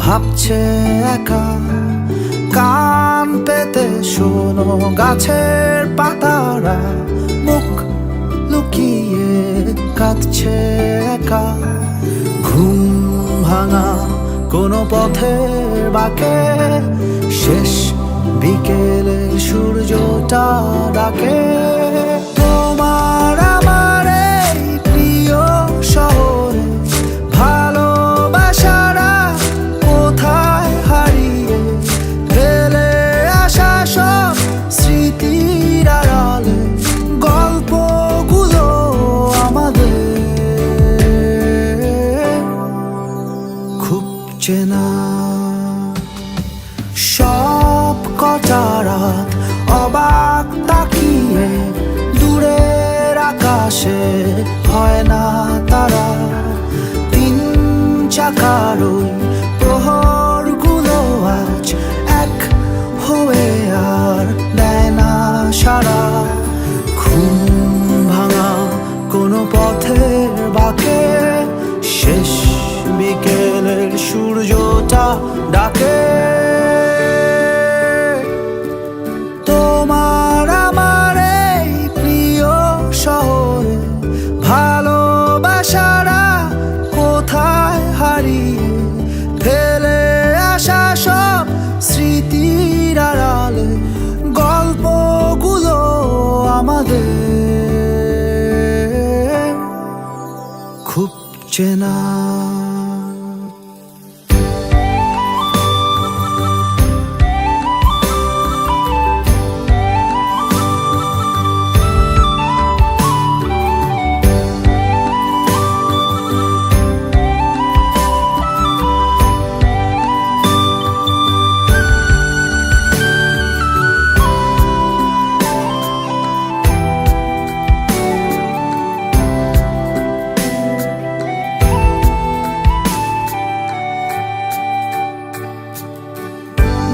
ভাবছে একা। কান পেতে শোনো গাছের পাতারা মুখ লুকিয়ে কাঁদছে একা। ঘুম ভাঙা কোনো পথের বাঁকে শেষ বিকেলে সূর্যটা ডাকে। তোমার আমার এই প্রিয় শহরে ভালোবাসারা কোথায় হারিয়ে ফেলে আসা সব স্মৃতির আড়ালে গল্পগুলো আমাদের খুব চেনা। সব কটা রাত অবাক তাকিয়ে দূরের আকাশে হয় না তারা। তিন চাকার ওই প্রহরগুলো আজ এক হয়ে আর দেয় না সারা। ঘুম ভাঙা কোনো পথের বাঁকে শেষ বিকেলের সূর্যটা ডাকে। তোমার আমার এই প্রিয় শহরে ভালোবাসারা কোথায় হারিয়ে ফেলে আসা সব স্মৃতির আড়ালে গল্পগুলো আমাদের খুব চেনা।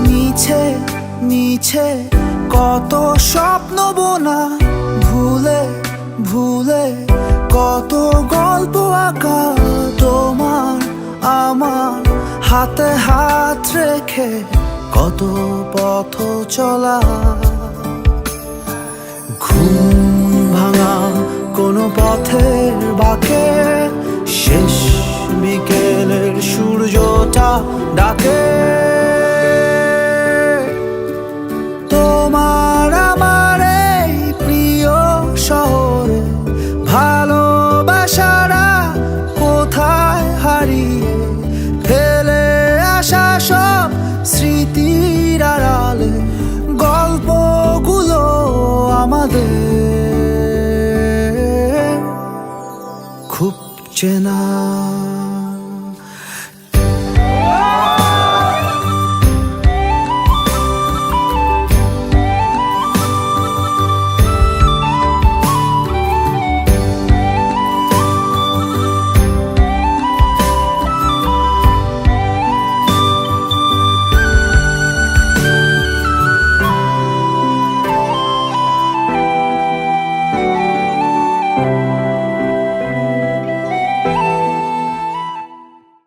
মিছে মিছে কত স্বপ্ন বোনা ভুলে ভুলে কত গল্প আঁকা। তোমার আমার হাতে হাত রেখে কত পথ চলা। ঘুম ভাঙা কোনো পথের বাঁকে শেষ বিকেলের সূর্যটা ডাকে। তোমার আমার এই প্রিয় শহরে ভালোবাসারা কোথায় হারিয়ে ফেলে আসা সব স্মৃতির আড়ালে গল্পগুলো আমাদের খুব চেনা।